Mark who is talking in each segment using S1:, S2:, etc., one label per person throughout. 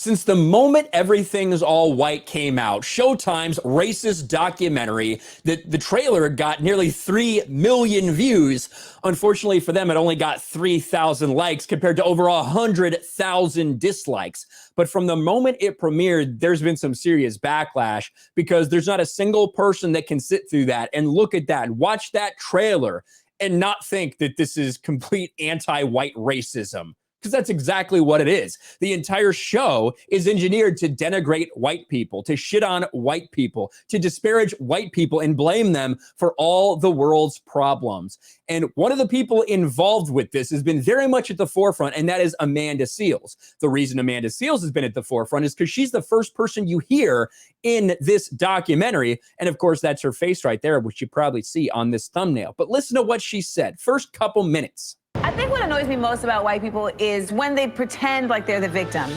S1: Since the moment Everything's All White came out, Showtime's racist documentary, the trailer got nearly 3 million views. Unfortunately for them, it only got 3,000 likes compared to over 100,000 dislikes. But from the moment it premiered, there's been some serious backlash because there's not a single person that can sit through that and look at that and watch that trailer and not think that this is complete anti-white racism. Because that's exactly what it is. The entire show is engineered to denigrate white people, to shit on white people, to disparage white people and blame them for all the world's problems. And one of the people involved with this has been very much at the forefront, and that is Amanda Seales. The reason Amanda Seales has been at the forefront is because she's the first person you hear in this documentary. And of course, that's her face right there, which you probably see on this thumbnail. But listen to what she said. First couple minutes.
S2: I think what annoys me most about white people is when they pretend like they're the victim.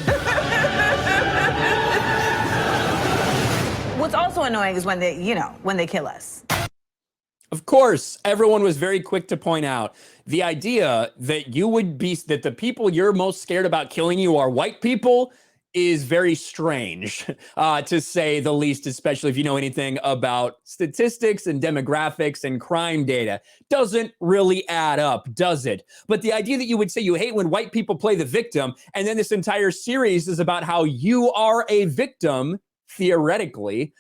S2: What's also annoying is when they, when they kill us.
S1: Of course, everyone was very quick to point out the idea that that the people you're most scared about killing you are white people is very strange, to say the least, especially if you know anything about statistics and demographics and crime data. Doesn't really add up, does it? But the idea that you would say you hate when white people play the victim, and then this entire series is about how you are a victim, theoretically,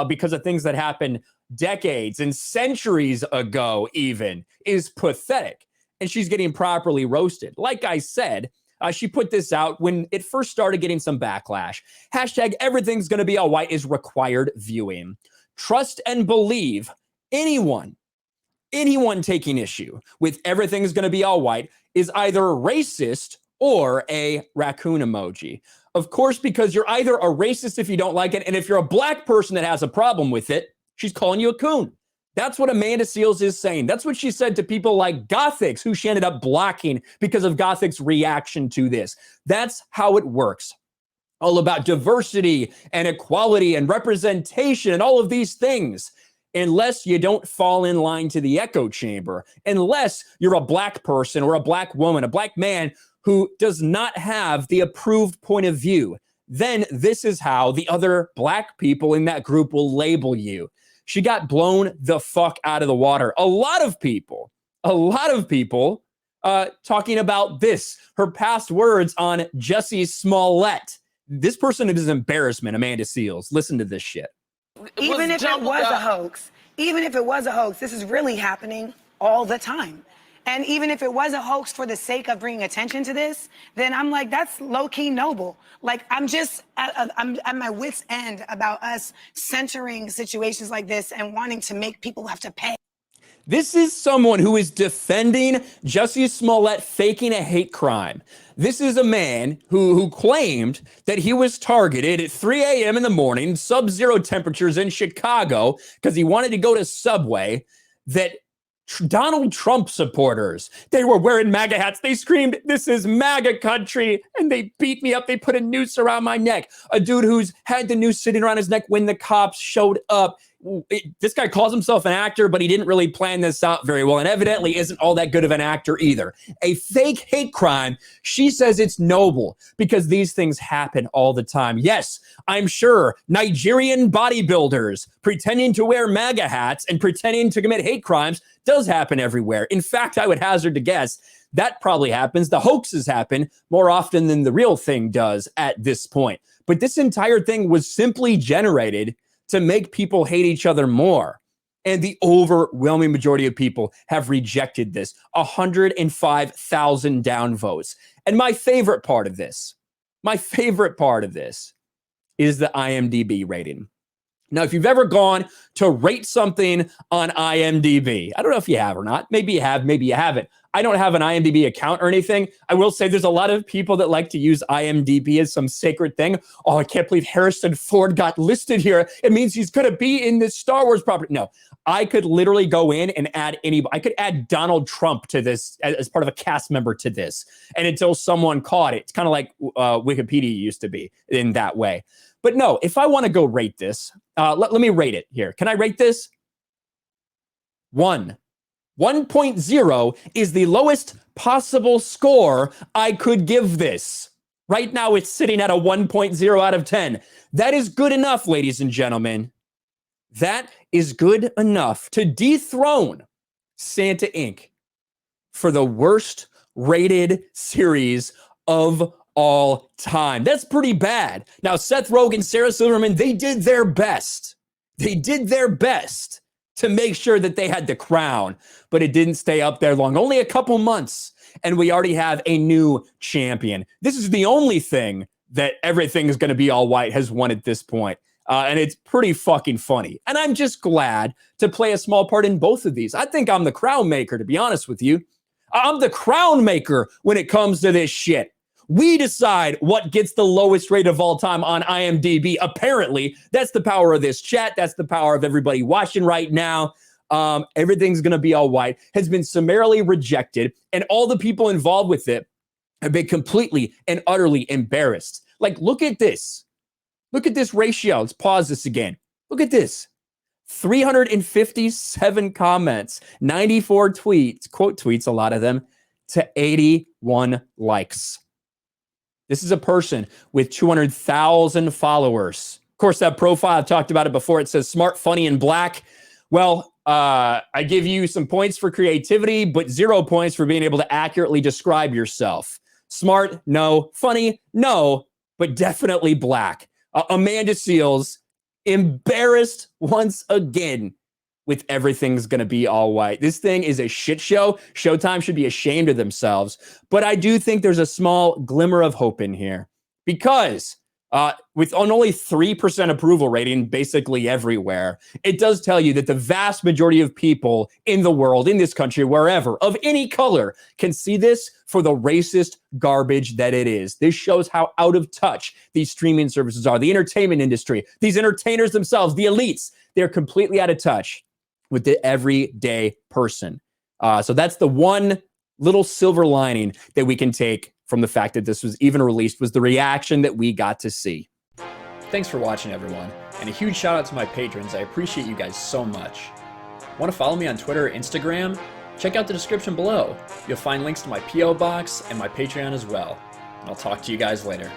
S1: because of things that happened decades and centuries ago even, is pathetic. And she's getting properly roasted. Like I said, she put this out when it first started getting some backlash. Hashtag everything's gonna be all white is required viewing. Trust and believe anyone taking issue with everything's gonna be all white is either racist or a raccoon emoji. Of course, because you're either a racist if you don't like it, and if you're a black person that has a problem with it, she's calling you a coon. That's what Amanda Seales is saying. That's what she said to people like Gothix, who she ended up blocking because of Gothix's reaction to this. That's how it works. All about diversity and equality and representation and all of these things. Unless you don't fall in line to the echo chamber, unless you're a black person or a black woman, a black man who does not have the approved point of view, then this is how the other black people in that group will label you. She got blown the fuck out of the water. A lot of people talking about this, her past words on Jussie Smollett. This person is an embarrassment, Amanda Seales. Listen to this shit.
S3: Even if it was a hoax, this is really happening all the time. And even if it was a hoax for the sake of bringing attention to this, then I'm like, that's low-key noble. Like, I'm at my wit's end about us censoring situations like this and wanting to make people have to pay.
S1: This is someone who is defending Jussie Smollett faking a hate crime. This is a man who claimed that he was targeted at 3 a.m. in the morning, sub-zero temperatures in Chicago, because he wanted to go to Subway, that Donald Trump supporters, they were wearing MAGA hats. They screamed, "This is MAGA country," and they beat me up. They put a noose around my neck. A dude who's had the noose sitting around his neck when the cops showed up. This guy calls himself an actor, but he didn't really plan this out very well, and evidently isn't all that good of an actor either. A fake hate crime. She says it's noble because these things happen all the time. Yes, I'm sure Nigerian bodybuilders pretending to wear MAGA hats and pretending to commit hate crimes does happen everywhere. In fact, I would hazard to guess that probably happens. The hoaxes happen more often than the real thing does at this point. But this entire thing was simply generated to make people hate each other more. And the overwhelming majority of people have rejected this. 105,000 downvotes. And my favorite part of this is the IMDb rating. Now, if you've ever gone to rate something on IMDb, I don't know if you have or not. Maybe you have, maybe you haven't. I don't have an IMDb account or anything. I will say there's a lot of people that like to use IMDb as some sacred thing. Oh, I can't believe Harrison Ford got listed here. It means he's going to be in this Star Wars property. No, I could literally go in and add I could add Donald Trump to this as part of a cast member to this. And until someone caught it, it's kind of like Wikipedia used to be in that way. But no, if I want to go rate this, let me rate it here. Can I rate this? 1. 1.0 is the lowest possible score I could give this. Right now, it's sitting at a 1.0 out of 10. That is good enough, ladies and gentlemen. That is good enough to dethrone Santa Inc. for the worst rated series of all time. That's pretty bad. Now, Seth Rogen, Sarah Silverman, they did their best. They did their best to make sure that they had the crown, but it didn't stay up there long. Only a couple months, and we already have a new champion. This is the only thing that Everything Is Going to Be All White has won at this point. And it's pretty fucking funny. And I'm just glad to play a small part in both of these. I think I'm the crown maker, to be honest with you. I'm the crown maker when it comes to this shit. We decide what gets the lowest rate of all time on IMDb. Apparently, that's the power of this chat. That's the power of everybody watching right now. Everything's Going to Be All White has been summarily rejected, and all the people involved with it have been completely and utterly embarrassed. Like, look at this. Look at this ratio. Let's pause this again. Look at this. 357 comments, 94 tweets, quote tweets, a lot of them, to 81 likes. This is a person with 200,000 followers. Of course, that profile, I've talked about it before. It says smart, funny, and black. Well, I give you some points for creativity, but 0 points for being able to accurately describe yourself. Smart, no. Funny, no, but definitely black. Amanda Seales, embarrassed once again with Everything's Going to Be All White. This thing is a shit show. Showtime should be ashamed of themselves. But I do think there's a small glimmer of hope in here because with only 3% approval rating basically everywhere, it does tell you that the vast majority of people in the world, in this country, wherever, of any color, can see this for the racist garbage that it is. This shows how out of touch these streaming services are. The entertainment industry, these entertainers themselves, the elites, they're completely out of touch with the everyday person. So that's the one little silver lining that we can take from the fact that this was even released, was the reaction that we got to see. Thanks for watching, everyone. And a huge shout out to my patrons. I appreciate you guys so much. Want to follow me on Twitter or Instagram? Check out the description below. You'll find links to my P.O. box and my Patreon as well. And I'll talk to you guys later.